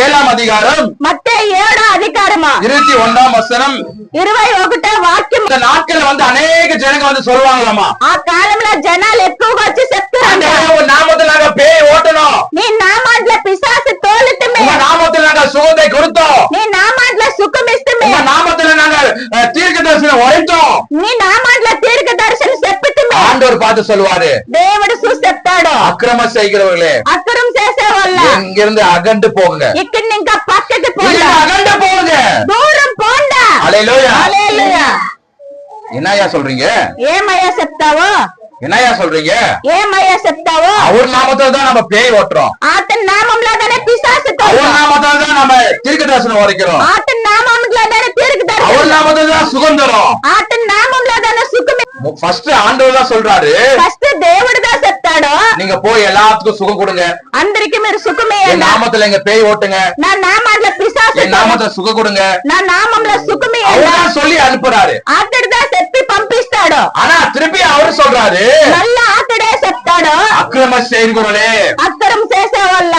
7ஆம் அதிகாரம் மத்தேயு 7 அதிகாரமா 21ஆம் வசனம் 21 వాక్యం. இந்த நாட்கள்ல வந்து அநேக ஜனங்க வந்து சொல்லுவாங்களாமா, ఆ కాలంలో జనాలు ఎక్కువగా వచ్చి చెప్తారంట, நாமத்துல நாங்க பேய் ஓட்டணும், నీ నామాంట్ల పిశాసు తోలుతమే, உங்க நாமத்துல நாங்க சுகத்தை கொடுத்தோம், నీ నామాంట్ల సుఖమిస్తమే, உங்க நாமத்துல நாங்க தீர்க்க தரிசனம் உரைத்தோம், నీ నామాంట్ల దీర్ఘ దర్శనం చెప్పుతమే. ஆண்டவர் பார்த்து சொல்லுவாரு, దేవుడు చూసి చెప్తాడు, அக்கிரம செய்கிறவர்களே అక్రమం చేసే వాళ్ళ இங்கிருந்து அகண்டு போங்க, ఇక్కడ ఇంకా పక్కకి இங்கிருந்து పోండి, அகண்டு போங்க. దూరం పోండి. ஹல்லேலூயா. హల్లెలూయా. என்னையா சொல்றீங்க? ఏమయ్యా చెప్తావు? என்னையா சொல்றீங்க? ఏమయ్యా చెప్తావు? அவர் நாமத்துல தான் நம்ம பேய் ஓட்டுறோம், అతని నామంలోనే పిశాసు அவர் తోలుతాం, நாமத்துல தான் நம்ம தீர்க்க தரிசனம் உரைக்கிறோம், అతని నామంలోనే దీర్ఘ அவர் దర్శనం, நாமத்துல தான் சுகம் தரும். అతని నామంలోనే సుఖమే. ஃபர்ஸ்ட் ஆண்டவர் தான் சொல்றாரு, ఫస్ట్ దేవుడుగా చెప్తాడు, நீங்க போய் எல்லாத்துக்கும் சுகம் கொடுங்க, అందరికి మీరు సుఖమే, என் நாமத்துல எங்க பேய் ஓட்டுங்க, నా నామాంలో పిశాసు, என் నామத்துல சுகம் கொடுங்க, నా నామంలో సుఖమే அவர்தான் சொல்லி அனுப்புறாரு. అతడిదా చెప్పి పంపిస్తాడు. ஆனா திருப்பி அவரு சொல்றாரு, మళ్ళా అతడే చెప్తాడు, அக்கிரம செய்கிறவர்களே. అక్రమం చేసే వాళ్ళ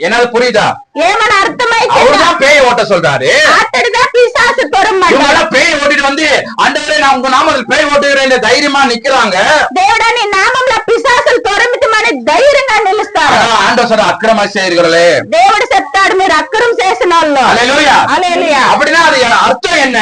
என்னால புரியுதா? ఏమని అర్థమైతే அவர்தான் பேய் ஓட்ட சொல்றாரு. అతడిదా పిశాసు తొరమంట. இவங்க பேய் ஓட்டிட்டு வந்து ஆண்டவரே நான் உங்க நாமத்தில் பேய் ஓட்டுகிறேன் தைரியமா நிக்கிறாங்க. దేవుడా నీ నామంలో పిశాసులు తొరమితమని ధైర్యంగా నిలుస్తారు. ஆண்டவர் சொல்ற அக்கிரம செய்கிறவர்களே, దేవుడు చెప్తాడు మీరు అక్రమం చేసిన వాళ్ళు. ஹல்லேலூயா. హల్లెలూయా. அப்படின்னா அது அர்த்தம் என்ன?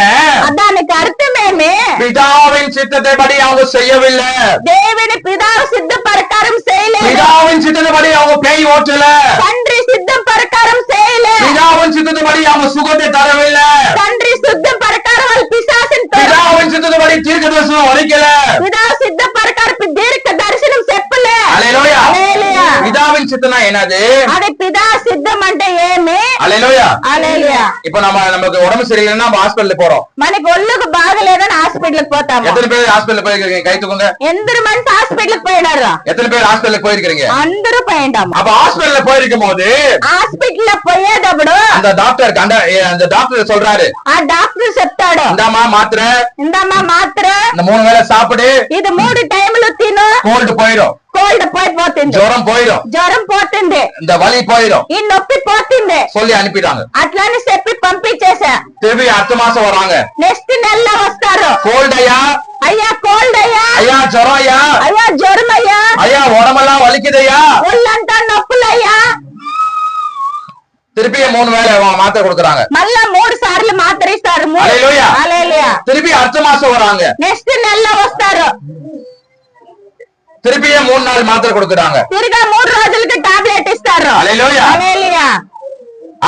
దానికి అర్థమేమి? பிதாவின் சித்தத்தை படி அவங்க செய்யவில்லை, దేవుని పిదావు సిద్ధ ప్రకారం చేయలేదు, பிதாவின் சித்தத்தை படி அவங்க பேய் ஓட்டல, తండ్రి సిద్ధం ప్రకారం చేయలేదు, பிதாவின் சித்தத்தை படி அவங்க சுகத்தை தரவில்லை, తండ్రి సిద్ధం ప్రకారం వాళ్ళు పిశాసుని பிதாவின் சித்தத்தை படி தீர்க்க தரிசனம் உரைக்கல. పిదావు సిద్ధ ప్రకారం దీర్ఘ దర్శనం చెప్పలే. ஹல்லேலூயா. హల్లెలూయా. பிதாவின் சித்தம்னா என்னது? అది పిదా సిద్ధం అంటే ఏమి? ஹல்லேலூயா. హల్లెలూయా. இப்ப நமக்கு உடம்பு சரியில்லைன்னா நம்ம ஹாஸ்பிடல் போறோம். మనకి ఒళ్ళుకు బాగలేదని హాస్పిటల్ పోతాము. எத்தனை பேர் ஹாஸ்பிடல் போயிருக்கீங்க? கை தூக்குங்க. ఎందరు మంది హాస్పిటల్ పోయినారు? எத்தனை பேர் ஹாஸ்பிடல் போயிருக்கீங்க? అందరూ పోయిండాము. அப்ப ஹாஸ்பிடல்ல போயிருக்கும் போது హాస్పిటల్ పోయేటప్పుడు அந்த டாக்டர் சொல்றாரு, ఆ డాక్టర్ చెప్తాడు, இந்தாமா மாத்திரை, ఇందమ్మా మాత్ర இந்த 3 வேளை சாப்பிடு, ఇది 3 టైములు తిను, கோல்டு போயிடும், కోల్డ్ పోతుంది, ஜுரம் போயிடும், జ్వరం పోతుంది, இந்த வலி போயிடும் ఈ నొప్పి పోతుంది சொல்லி அனுப்பிட்டாங்க. అట్లానే చెప్పి పంపించేసా. திருப்பி அடுத்த மாசம் வராங்க, నెక్స్ట్ నెలలో వస్తారు, கோல்டு ஐயா, అయ్యా కోల్డ్ అయ్యా, ஐயா ஜுரம் ஐயா, అయ్యా జ్వరం అయ్యా, ஐயா உடம்பெல்லாம் வலிக்குதையா, ఒళ్ళంతా నొప్పులయ్యా. திருப்பி 3 வேளை மாத்திரை கொடுக்கறாங்க. మళ్ళా 3 సార్లు మాత్ర ఇస్తారు. హల్లెలూయా. హల్లెలూయా. திருப்பி அடுத்த மாசம் வராங்க, నెక్స్ట్ నెలలో వస్తారు, திருப்பி 3 நாள் மாத்திரை கொடுக்கறாங்க. తిరిగా 3 రోజులకి టాబ్లెట్ ఇస్తారు. హల్లెలూయా. హల్లెలూయా.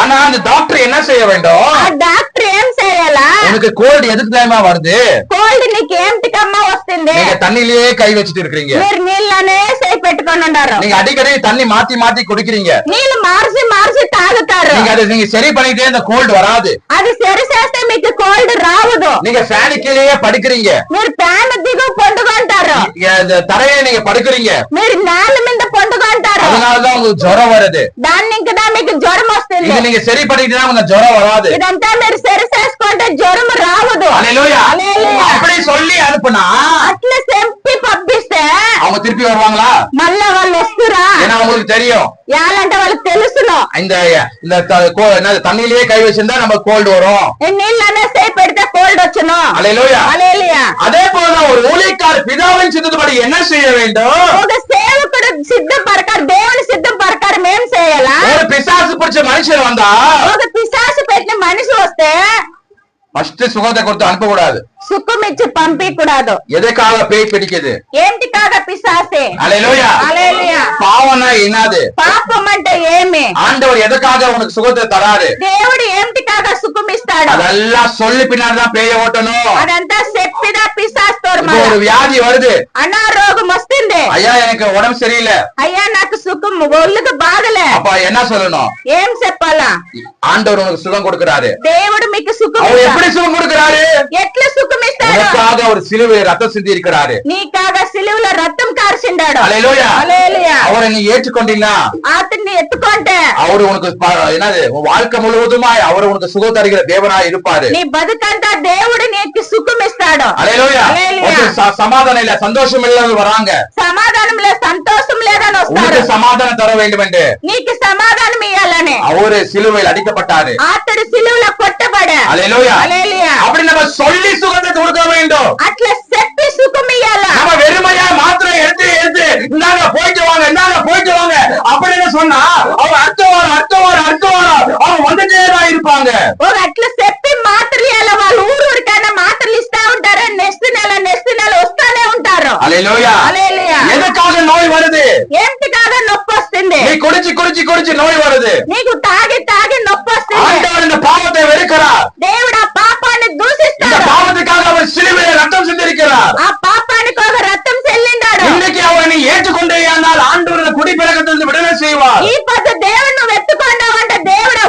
ஆனா அந்த டாக்டர் என்ன செய்ய வேண்டும்? ఆ డాక్టర్ ఏం చేయాలా? உனக்கு கோல்டு எதுக்கு தெரியுமா வருது? కోల్డ్ నీకు ఏంటికమ్మా వస్తుంది? நீங்க தண்ணியிலேயே கை வச்சிட்டு இருக்கீங்க, మీరు నీళ్ళనే చేయి పెట్టుకొని ఉన్నారు, நீங்க அடிக்கடி தண்ணி மாத்தி மாத்தி குடிக்கிறீங்க, నీళ్ళు మార్చి తాగుతారు. நீங்க சரி பண்ணிட்டே இந்த கோல்டு வராது. అది సరి చేస్తే మీకు కోల్డ్ రావదు. நீங்க ஃபேனுக்குள்ளேயே படுக்கிறீங்க, మీరు ఫ్యాన్ దిగు పండుకుంటారు, இந்த தரையில நீங்க படுக்கிறீங்க, మీరు నేల మీద పండుకుంటారు, அதனாலதான் உங்களுக்கு ஜுரம் வருது. దాన్ని ఇంకా మీకు జ్వరం వస్తుంది. இது நீங்க சரி பண்ணிட்டீங்கன்னா உங்களுக்கு ஜுரம் வராது. ఇదంతా మీరు సరి చేసుకుంటే జ్వరం రావదు. ஹல்லேலூயா. హల్లెలూయా. அப்படி சொல்லி அனுப்புனா అట్లా చెప్పి పంపిస్తే அவங்க திருப்பி வருவாங்களா? మళ్ళా వాళ్ళు వస్తురా? ஏன்னா அவங்களுக்கு தெரியும் యాలంటే వాళ్ళకి తెలుసును, இந்த தண்ணியிலேயே கை வச்சிருந்தா நம்ம கோல்டு வரும். నీళ్ళనే చేయి పెడితే కోల్డ్ వచ్చును. ஹல்லேலூயா. హల్లెలూయా. அதே போலதான் ஒரு ஊழியக்காரர் பிதாவின் சித்தத்தின்படி என்ன செய்ய வேண்டும்? ఒక సేవకుడు సిద్ధం ప్రకారం దేవుని సిద్ధం ప్రకారం ఏం చేయాలా? ஒரு பிசாசு பிடிச்ச மனுஷன் வந்தா ఒక పిశాసు పెట్టిన మనిషి వస్తే ஃபர்ஸ்ட் சுகத்தை கொடுத்து அனுப்ப கூடாது. సుఖం ఇచ్చి పంపించకూడదు. எதுக்காக பேய் பிடிக்குது? ఏంటి కాగా పిశాసే? ஹல்லேலூயா. హల్లెలూయా. பாவம்னா என்னது? పాపం అంటే ఏమి? ஆண்டவர் எதுக்காக உனக்கு சுகத்தை தராரு? దేవుడు ఏంటి కాగా సుఖం ఇస్తాడు? அதெல்லாம் சொல்லி பின்னாடிதான் பேய ஓட்டணும். అదంతా చెప్పిదా పిశాసు இப்போ ஒரு வியாதி வருது, అనారోగ్యం వస్తుంది, ஐயா எனக்கு உடம்பு சரியில்லை, అయ్యా నాకు సుఖం ఒళ్ళుకు బాగలే, அப்ப என்ன சொல்லணும்? ఏం చెప్పాలా? ஆண்டவர் உனக்கு சுகம் கொடுக்கிறாரு. దేవుడు మీకు సుఖం அவர் எப்படி சுகம் கொடுக்கிறாரு? ఎట్లా సుఖం సుఖమిస్తాడు. உனக்காக ஒரு சிலுவையில் ரத்தம் சிந்தி இருக்கிறாரு. నీకాగా సిలువలో రక్తం కార్చిండాడు. ஹல்லேலூயா. హల్లెలూయా. அவரை நீ ஏற்றுக்கொண்டீங்கன்னா అతన్ని ఎత్తుకుంటే அவரு உனக்கு என்னது வாழ்க்கை முழுவதுமாய் அவர் உனக்கு சுகம் தருகிற தேவனாய் இருப்பாரு. నీ బతుకంతా దేవుడు నీకు సుఖమిస్తాడు. ஹல்லேலூயா. சமாதானம் இல்ல சந்தோஷம் இல்லன்னு வராங்க. సమాధానం లేదు, సంతోషం లేదని వస్తారు. உனக்கு சமாதானம் தர வேண்டும் என்று నీకు సమాధానం ఇవ్వాలని அவரு சிலுவையில் அடிக்கப்பட்டாரு. అతడు సిలువలో కొట్టబడా. ஹல்லேலூயா. హల్లెలూయా. அப்படி நம்ம சொல்லி சுகத்தை கொடுக்க வேண்டும். అట్లా చెప్పి సుఖం ఇయ్యాల. நம்ம வெறுமையா மாத்திரம் எடுத்து இந்தாங்க போயிட்டு வாங்க, இந்தாங்க போயிட்டு வாங்க அப்படின்னு சொன்னா அவங்க அடுத்த வாரம் அவங்க வந்துட்டே தான் இருப்பாங்க. ఒక అట్లా చెప్పి మాత్రలు ఇయ్యాల. వాళ్ళు ఊరికైనా మాత్రలు ఇస్తా ఉంటారు. నెక్స్ట్ నెల వస్తానే ఉంటారు. ஹல்லேலூயா. హల్లెలూయా. எதுக்காக நோய் வருது? ఏంటికాగా నొప్పి వస్తుంది? நீ குடிச்சு நோய் வருது. నీకు తాగి నొప్పి వస్తుంది. ஆண்டவர் இந்த பாவத்தை வெறுக்கிறார். దేవుడు ఆ పాపాన్ని இந்த దూషిస్తాడు. பாவத்துக்காக அவர் சிலுவையில் ரத்தம் சிந்திருக்கிறார். ఆ పాపానికి ఒక రక్తం చెల్లిండాడు. இன்னைக்கு அவரை நீ ஏற்றுக்கொண்டேயானால் ஆண்டவர் குடிப்பழக்கத்திலிருந்து விடுதலை செய்வார். ఈ పొద్దు దేవుడు నువ్వు ఎత్తుకున్నావంటే దేవుడు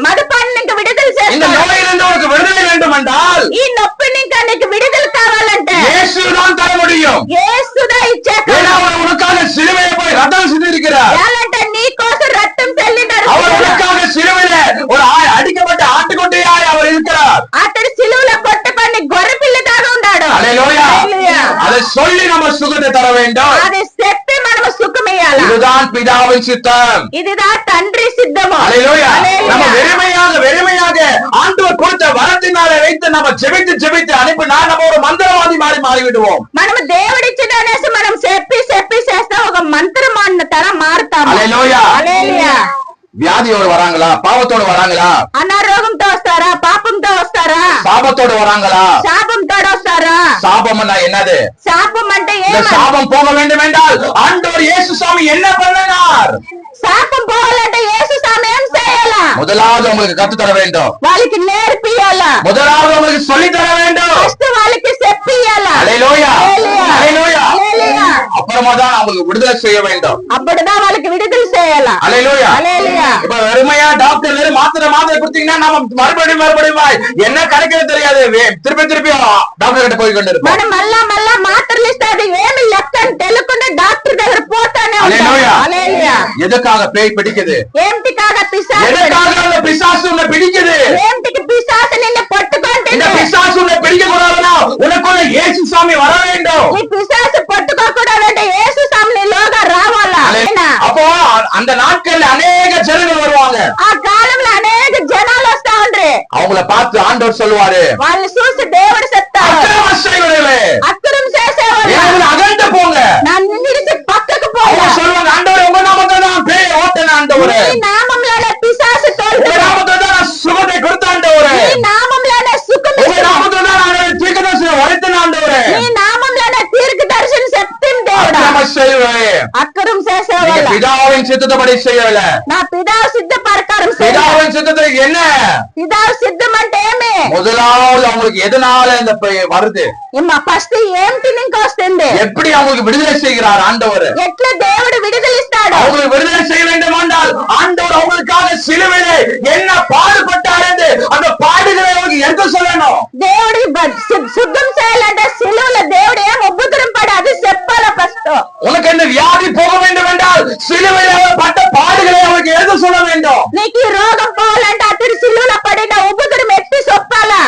మదుపాన్ని నీకు విడుదల இந்த చేస్తాడు. நோயிலிருந்து உனக்கு விடுதலை வேண்டும் என்றால் ఈ నొప్పి ఇంకా నీకు విడుదల కావాలంటే இயேசுதான் தர முடியும். యేసుదా ఇచ్చే ஏன்னா அவர் உனக்காக சிலுவையை போய் ரத்தம் சிந்திருக்கிறார். అంటే నీ కోసం రక్తం చెల్లిండాడు. அவர் உனக்காக சிலுவையில ஒரு அடிக்கப்பட்ட ஆட்டுக்குட்டியாய் அவர் இருக்கிறார். అతడు సిలువలో కొట్టబడి గొర్రె పిల్లదాగా ఉన్నాడు. ஹல்லேலூயா. హల్లెలూయా. அதை சொல்லி நம்ம சுகத்தை தர வேண்டும். అది చెప్పి మనము సుఖమియ్యాల. இதுதான் பிதாவின் சித்தம். ఇదిదా తండ్రి సిద్ధము. ஹல்லேலூயா. நம்ம హల్లెలూయా. வெறுமையாக ஆண்டவர் கொடுத்த வரத்தினாலே வைத்து நம்ம ஜெபித்து அனுப்பினா நம்ம ஒரு மந்திரவாதி மாறி விடுவோம். మనము దేవుడిచ్చిన అనేసి మనం చెప్పి చేస్తా ఒక మంత్రమాన్న తర మారుతాము. హల్లెలూయా. హల్లెలూయా. வியாதியோடு வராங்களா? பாவத்தோடு வராங்களா? అనారోగంతో వస్తారా? పాపంతో వస్తారా? சாபத்தோடு வராங்களா? శాపంతో వస్తారా? சாபம்னா என்னது? శాపం అంటే இந்த ఏమ? சாபம் போக வேண்டும் என்றால் ஆண்டவர் இயேசு சாமி என்ன பண்ணினார்? శాపం పోవాలంటే యేసు స్వామి ఏం చేయాలా? முதலாவது உங்களுக்கு கத்து தர வேண்டும். వాళ్ళకి నేర్పియాలా. முதலாவது உங்களுக்கு சொல்லி தர வேண்டும். ఫస్ట్ వాళ్ళకి చెప్పియాలా. ஹல்லேலூயா. ஹல்லேலூயா. హల్లెలూయా. அப்புறமா தான் அவங்களுக்கு விடுதலை செய்ய வேண்டும். అప్పుడుதான் వాళ్ళకి విడుదల చేయాలా. ஹல்லேலூயா. హల్లెలూయా. இப்ப வெறுமையா டாக்டர் மாத்திரை கொடுத்தீங்கன்னா நம்ம மறுபடியும் என்ன கிடைக்கிறது தெரியாது. திருப்பி டாக்டர் கிட்ட போய் கொண்டு இருப்போம். మనం మళ్ళా మాత్రలు ఇస్తాడు. ఏమి లెక్క అని తెలియకుండా డాక్టర్ దగ్గర పోతానే ఉంటాం. హల్లెలూయా. హల్లెలూయా. எதுக்காக பேய் பிடிக்குது? ఏంటికాగా పిశాచు? எதுக்காக அந்த பிசாசு உன்னை பிடிக்குது? ఏంటికి పిశాచు నిన్ను இந்த పట్టుకుంటుంది? பிசாசு உன்னை பிடிக்க கூடாதுன்னா உனக்குள்ள இயேசு சாமி வர வேண்டும். ఈ పిశాచు పట్టుకోకూడదంటే యేసు స్వామి నీలోగా రావాలా. அப்போ அந்த நாட்கள்ல அநேக ஜனங்கள் வருவாங்க. ఆ కాలంలో అనేక జనాలు వస్తా ఉండ్రి. அவங்கள பார்த்து ஆண்டவர் சொல்லுவாரு, వాళ్ళని చూసి దేవుడు చెప్తాడు, అక్రమం చేసేవాళ్ళు அகண்ட போங்க. నన్ను నిలిచి పక్కకు அவங்க పోగా. சொல்லுவாங்க, ஆண்டவர் உங்க நாமத்தை தான் பேய் ஓட்டன ஆண்டவரே, నీ నామంలోనే పిశాచు உங்க తోలుతుంది. நாமத்தை தான் நான் சுகத்தை கொடுத்த ஆண்டவரே, నీ నామంలోనే సుఖం உங்க ఇస్తుంది. நாமத்தை தான் நான் தீர்க்கதரிசனம் உரைத்தன ஆண்டவரே. నీ నామంలోనే తీర్క దర్శనం చెప్తుంది దేవుడు. அக்கிரம செய்வே. అక్రమం நீங்க చేసేవాళ్ళ பிதாவின் சித்தப்படி செய்யல. నా పిదావు సిద్ధ ప్రకారం చేయాలి. பிதாவின் சித்தத்துக்கு என்ன? పిదావు సిద్ధం అంటే ఏమి? முதலாவது அவங்களுக்கு எதனால இந்த வருது? ఫస్ట్ ఏంటి నీకు వస్తుంది? எப்படி அவங்களுக்கு விடுதலை செய்கிறார் ஆண்டவர்? ఎట్లా దేవుడు విడుదలిస్తాడు? அவங்களுக்கு விடுதலை செய்ய வேண்டும் என்றால் ஆண்டவர் அவங்களுக்காக சிலுவையிலே என்ன பாடுபட்டார் என்று அந்த பாடுகளை அவங்களுக்கு எடுத்து சொல்லணும். దేవుడు శుద్ధం చేయాలంటే సిలువలో దేవుడు ఏం ఉబ్బుతరం పడి అది చెప్పాలా ఫస్ట్. உனக்கு என்ன வியாதி போக வேண்டும் என்றால் சிலுவையில் அவர் பட்ட பாடுகளை அவருக்கு எடுத்து சொல்ல வேண்டும். నీకు ఈ రోగం పోవాలంటే అతడు సిలువలో పడిన ఉబ్బుతరం ఎత్తి చెప్పాలా.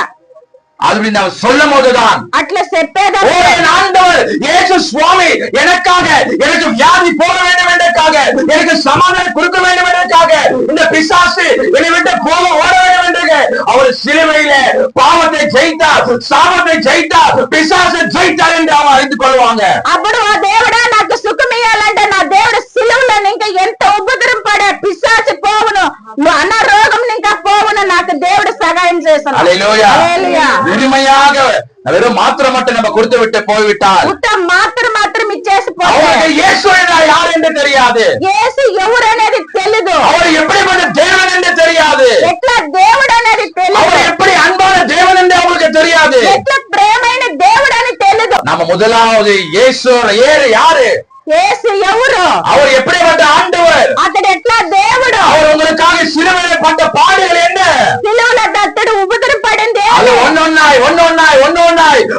அப்படி நான் சொல்லும் போதுதான் అట్లా చెప్పేదా ஓ என் ஆண்டவர் இயேசு சுவாமி எனக்காக எனக்கு வியாதி போக வேண்டும் என்றதுக்காக எனக்கு சமாதானம் கொடுக்க வேண்டும் என்றதுக்காக இந்த பிசாசு என்னை விட்டு போக ஓட வேண்டும் என்று அவர் சிலுவையிலே பாவத்தை ஜெயித்தார், சாபத்தை ஜெயித்தார், பிசாசை ஜெயித்தார் என்று அவர் அறிந்து கொள்வாங்க. అప్పుడు ఆ దేవుడా నాకు సుఖం ఇయ్యాలంటే నా దేవుడు సిలువలో ఇంకా ఎంత ఉబ్బుతరం పడే పిశాచు పోవును, అనారోగం ఇంకా పోవును, నాకు దేవుడు సహాయం చేస్తాను. ஹல்லேலூயா. హల్లెలూయా. வெறுமையாக வெறும் மாத்திரம் மட்டும் நம்ம கொடுத்து விட்டு போய்விட்டால் ఉట్ట మాత్రం ఇచ్చేసి அவருக்கு இயேசு யார் என்று தெரியாது, యేసు ఎవరు అనేది తెలీదు, அவர் எப்படிப்பட்ட தேவன் என்று தெரியாது, ఎట్లా దేవుడు అనేది அவர் తెలీదు, எப்படி அன்பான தேவன் என்று அவருக்கு தெரியாது. ఎట్లా ప్రేమైన దేవుడు అని తెలీదు. நம்ம முதலாவது இயேசு யாரு? యేసు ఎవరు? அவர் எப்படிப்பட்ட ஆண்டவர்? అతడు ఎట్లా దేవుడు? அவர் உங்களுக்காக சிலுவையிலே பட்ட பாடுகள் என்ன? సిలువలో అతడు ఉబ్బుతరం పడింది அது ஒன்னொன்னாய்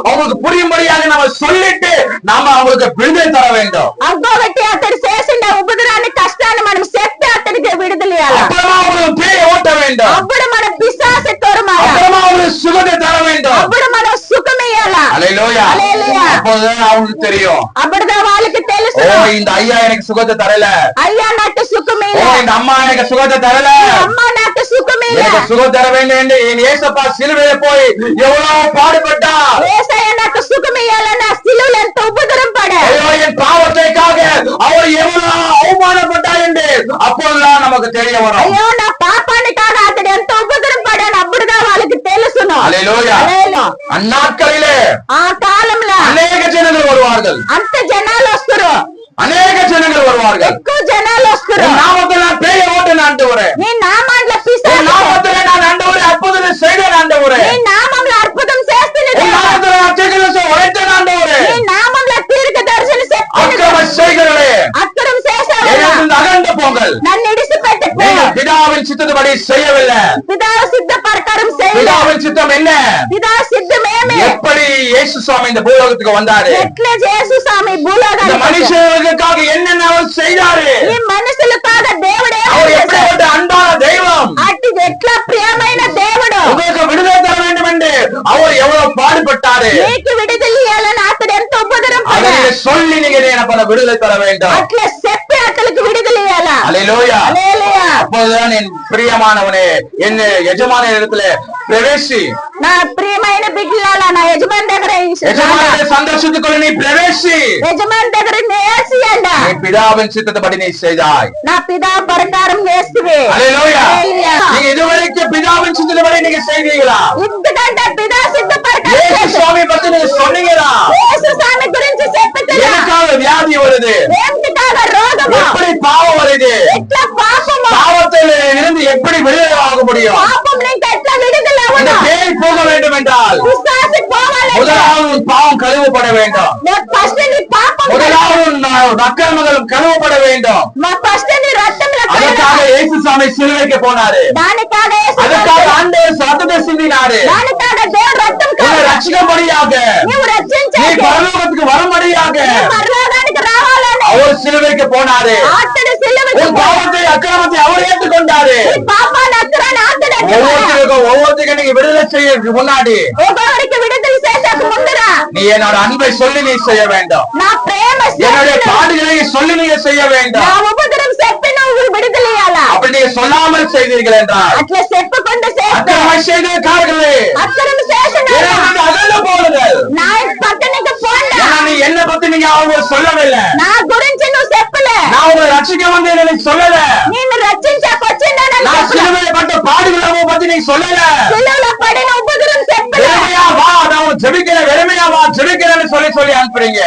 அவங்களுக்கு புரியும்படியாக நம்ம சொல்லிட்டு நாம அவங்களுக்கு விடுதலை தர வேண்டும். ఇంకొకటి అతడు చేసిన ఉపద్రవాన్ని కష్టాన్ని మనం చెప్పి అతనికి విడుదల ఇవ్వాలి. அப்புறமா அவங்களுக்கு பேயை ஓட்ட வேண்டும். అప్పుడు మన పిశాచ తొరమాలి. அப்புறமா அவங்களுக்கு சுகத்தை தர வேண்டும். అప్పుడు మనం సుఖం ఇవ్వాలి. ஹல்லேலூயா. హల్లెలూయా. அப்போதான் அவங்களுக்கு தெரியும், అప్పుడుదా వాళ్ళకి తెలుసు, ஓ இந்த ஐயா எனக்கு சுகத்தை தரல, అయ్యా నాకు సుఖం ஓ ఇవ్వాలి, இந்த அம்மா எனக்கு சுகத்தை தரல, అమ్మ నాకు సుఖం எனக்கு ఇవ్వాలి, சுகம் தர வேண்டும் என்று என் ஏசப்பா சிலுவையில போய் எவ்வளவு பாடுபட்டா, యేసయ్య నాకు సుఖం ఇవ్వాలని ఆ సిలువలో ఎంత ఉపద్రవం పడా, ஐயோ என் பாவத்தைக்காக அவர் எவ்வளவு அவமானப்பட்டா என்று அப்போதுதான் நமக்கு தெரிய வரும். అయ్యో నా పాపాన్ని కాక అతడు ఎంత ఉపద్రవం పడాను అప్పుడుదా వాళ్ళకి తెలుసును. ஹல்லேலூயா. హల్లెలూయా. அந்நாட்களிலே ఆ కాలంలో அநேக ஜனங்கள் வருவார்கள், అంత జనాలు వస్తారు, அநேக ஜனங்கள் வருவார்கள். ఎక్కువ జనాలు వస్తారు. உன் நாமத்தில் நான் பேயை ஓட்டின ஆண்டவரே, నీ నామంలో உன் పిశాచు, நாமத்தில் நான் ஆண்டவரே அற்புதத்தை செய்தேன் ஆண்டவரே, నీ నామంలో అద్భుతం చేస్తున్నది, உன் நாமத்தில் நான் தீர்க்கதரிசனம் உரைத்தேன் ஆண்டவரே, నీ నామంలో తీర్క దర్శన அக்கிரம செய்கிறவர்களே అక్కడం చేశావు, என்னிலிருந்து அகன்று போங்கள், నన్ను ఇడిసిపెట్టకు, நீங்கள் பிதாவின் சித்தத்தின்படி செய்யவில்லை. పితా సిద్ధ ప్రకారం చేయాలి, பிதாவின் சித்தம் என்ன? పితా సిద్ధమేమి, எப்படி இயேசு சுவாமி இந்த பூலோகத்துக்கு வந்தாரு, ఎట్లా యేసు స్వామి இந்த భూలోకానికి மனுஷர்களுக்காக என்னென்ன அவர் செய்தாரு, ఈ మనుషులు కాక దేవుడే அவர் எப்படிப்பட்ட அன்பான தெய்வம், అట్టి ఎట్లా ప్రియమైన దేవుడు, உங்களுக்கு விடுதலை தர வேண்டும் என்று அவர் எவ்வளவு பாடுபட்டாரு, నీకు విడుదల ఇవ్వాలని అతడు ఎంత ఉపద్రవం அதை పడా, நீங்க சொல்லி நீங்க எனக்கு விடுதலை தர வேண்டும். అట్లా చెప్పి అతనికి విడుదల ఇవ్వాలా. ஹல்லேலூயா. హల్లెలూయా. அப்போதுதான் என் பிரியமானவனே என் எஜமான இடத்துல பிரவேசி, నా ప్రియమైన బిడ్డలారా నా యజమాని దగ్గర எஜமானத்தை சந்தோஷத்துக்குள்ள நீ பிரவேசி, యజమాని దగ్గర నేసియండ, நீ பிதாவின் சித்தத்தைப்படி நீ செய்தாய். నా పితా ప్రకారం చేస్తువి. ஹல்லேலூயா. హల్లెలూయా. நீங்க இதுவரைக்கும் பிதாவின் சித்தத்தைப்படி நீங்க செய்தீங்களா? ఎందుకంటే పితా సిద్ధ ప్రకారం இயேசு చేశాడు. சுவாமி பத்தி நீங்க சொன்னீங்களா? యేసు స్వామి గురించి చెప్పుతున్నా, எனக்காக வியாதி வருது, ఏంటి కాక రోగము, எப்படி பாவம் வருது, ఎట్లా పాపము, பாவத்தில் இருந்து எப்படி விடுதலை ஆக முடியும், పాపం నుంచి ఎట్లా విడుదల இந்த అవ్వను, பேய் போக வேண்டும் என்றால் పిశాచి పోవాలంటే முதலாவது உன் பாவம் கழுவப்பட வேண்டும், ఫస్ట్ నీ పాపం, முதலாவது உன் அக்கிரமங்கள் கழுவப்பட வேண்டும். ఫస్ట్ నీ రక్తంలో அதுக்காக இயேசு சாமி சிலுவைக்கு போனாரு, దానికాக యేసు அதுக்காக ஆண்டவர் ரத்தத்தை சிந்தினாரு, దానికాக దేవుడు రక్తం உன்னை కాదు, ரட்சிக்கும்படியாக, నీవు நீ రక్షించాలి, பரலோகத்துக்கு வரும்படியாக పరలోకానికి రావాలని அவர் சிலுவைக்கு போனாரு. అతడు సిలువకి உன் பாவத்தை அக்கிரமத்தை அவர் ஏற்றுக்கொண்டாரு. నీ పాపాన్ని అక్కరాని అతడు ஒவ்வொருத்தருக்கும் நீங்க விடுதலை செய்ய முன்னாடி ఒకరికి విడుదల చేసాక ముందర நீ என்னோட அன்பை சொல்லி நீ செய்ய வேண்டும், నా ప్రేమ என்னுடைய చెప్పి, பாடுகளை சொல்லி நீங்க செய்ய నా வேண்டும். ఉపద్రవం చెప్పి నువ్వు విడుదల ఇయ్యాలా. அப்படி நீங்க சொல்லாமல் செய்தீர்கள் என்றால் అట్లా చెప్పకుండా చేస్తే அக்கிரமம் செய்திருக்கார்களே, అక్కడం చేసిన என்னை அகல போடுங்கள். నా పక్కనికి పోండా, ஏன்னா நீ என்ன பத்தி நீங்க அவங்க சொல்லவில்லை, నా గురించి నువ్వు చెప్పలే, நான் உங்களை ரட்சிக்க வந்தேன் எனக்கு சொல்லல, నిన్ను రక్షించకొచ్చిందని நான் చెప్పలే, சிலுவைப்பட்ட பாடுகளை பத்தி நீ சொல்லல. సిలువలో పడిన ఉపద్రవం చెప్పలే. வெறுமையா வா, நான் உன் ஜெபிக்கிறேன், வெறுமையா வா ஜெபிக்கிறேன்னு சொல்லி அனுப்புறீங்க.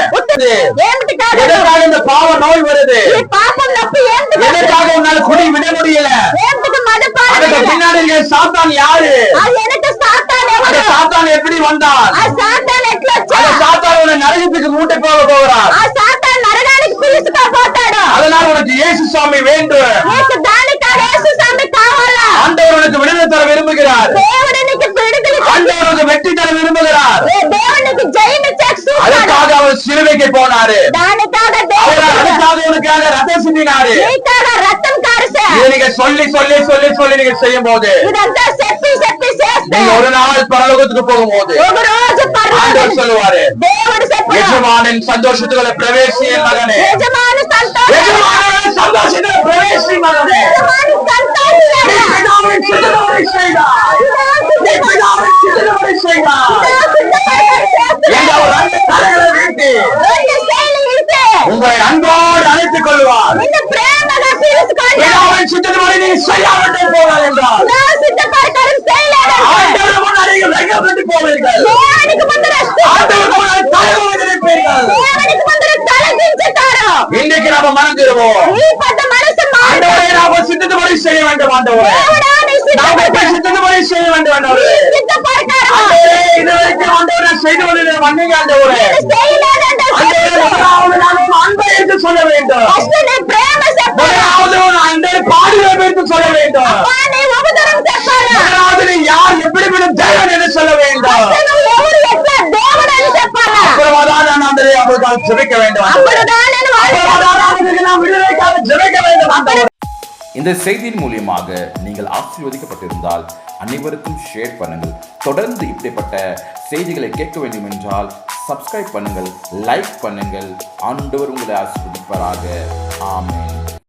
ఏమిటి కాదు, எதற்காக இந்த பாவ நோய் வருது, ఈ పాపం నొప్పి ఏంటి కాదు, எதற்காக உன்னால குடி விட முடியல, ఏంటికి మదుపాడు, அதுக்கு பின்னாடி இருக்க சாத்தான் யாரு, ఆ వెనక సాతాను அந்த ఎవరు, சாத்தான் எப்படி வந்தான், ఆ సాతాను ఎట్లా அந்த వచ్చాడు, சாத்தான் உன்னை நரகத்துக்கு மூட்டை போக போகிறார். ఆ సాతాను నరకానికి పిలుచుకోపోతాడు. அதனால உனக்கு இயேசு சுவாமி வேண்டும், నీకు దానికాడ యేసు స్వామి కావాలా, ஆண்டவர் உனக்கு விடுதலை தர விரும்புகிறார், దేవుడు నీకు విడుదల ஆண்டவர் உனக்கு வெற்றி தர விரும்புகிறார். దేవుడు నీకు జయమిచ్చే చూస్తాడు. அதுக்காக அவர் சிலுவைக்கு போனாரு, దానికాడ அவர் దేవుడు அதுக்காக உனக்காக ரத்தம் சிந்தினாரு. నీకాడ రక్తం కారుసే. இதை நீங்க சொல்லி சொல்லி சொல்லி சொல்லி நீங்க செய்யும் போது ఇదంతా చెప్పి చెప్పి చేస్తే நீங்க ஒரு நாள் பரலோகத்துக்கு போகும்போது ఒక రోజు ஆண்டவர் పరలోకం சொல்லுவாரு, దేవుడు చెప్పాడు, எஜமானின் சந்தோஷத்துக்குள்ள பிரவேசி என் மகனே, యజమాని సంతోషం, எஜமானின் சந்தோஷத்துல பிரவேசி மகனே, యజమాని நீ సంతోషం, பிதாவின் சித்தத்தை செய்தாய், நீ பிதாவின் சித்தத்தை செய்தாய். என்ற ஒரு அன்பு தலைகளை வீட்டி உங்களை அன்போடு அழைத்துக் கொள்வார். నిన్ను ప్రేమగా పిలుచుకోండి. பிதாவின் சித்தத்தை நீ செய்யாமட்டே போவார் என்றால் నా సిద్ధ ప్రకారం చేయలేదంటే ஆண்டவர் முன்னாடி நீங்கள் வெட்கப்பட்டு போவீர்கள், దేవునికి ముందర ஆண்டவருக்கு முன்னாடி தலைவலி நினைப்பீர்கள். దేవునికి ముందర తలదించుతారు. இன்றைக்கு நாம மறந்துடுவோம், ఈ పెద్ద మనసు మారు. ஆண்டவரே நாம சித்தத்தை செய்ய வேண்டும், ஆண்டவரே దేవుడా నీ సిద్ధ நாம ప్రకారం, சித்தத்தை செய்ய வேண்டும், ஆண்டவரே నీ సిద్ధ ప్రకారం ஆண்டவரே இதுவரைக்கும் ஆண்டவரே செய்து வந்ததை மன்னிங்க ஆண்டவரே. చేయలేదంటే ஆண்டவரே முதலாவது நான் உன் அன்பை எடுத்து சொல்ல வேண்டும், ఫస్ట్ నీ ప్రేమ చెప్పాలి, முதலாவது உன் அன்பை பாடுகளை எடுத்து சொல்ல வேண்டும், నీ ఉపదరం చెప్పాలి, முதலாவது நீ யார் எப்படிப்பட்ட தேவன் என்று சொல்ல வேண்டும். నువ్వు ఎవరు ఎట్లా దేవుడు ஜெபிக்க வேண்டும். அப்பொழுதுதான் என் வாழ்க்கை அப்பொழுதுதான் நாம் விடுதலைக்காக ஜெபிக்க வேண்டும். ஆண்டவரே, இந்த செய்தியின் மூலியமாக நீங்கள் ஆசீர்வதிக்கப்பட்டிருந்தால் அனைவருக்கும் ஷேர் பண்ணுங்கள். தொடர்ந்து இப்படிப்பட்ட செய்திகளை கேட்க வேண்டும் என்றால் சப்ஸ்கிரைப் பண்ணுங்கள், லைக் பண்ணுங்கள். ஆண்டவர் உங்களை ஆசீர்வதிப்பாராக. ஆமென்.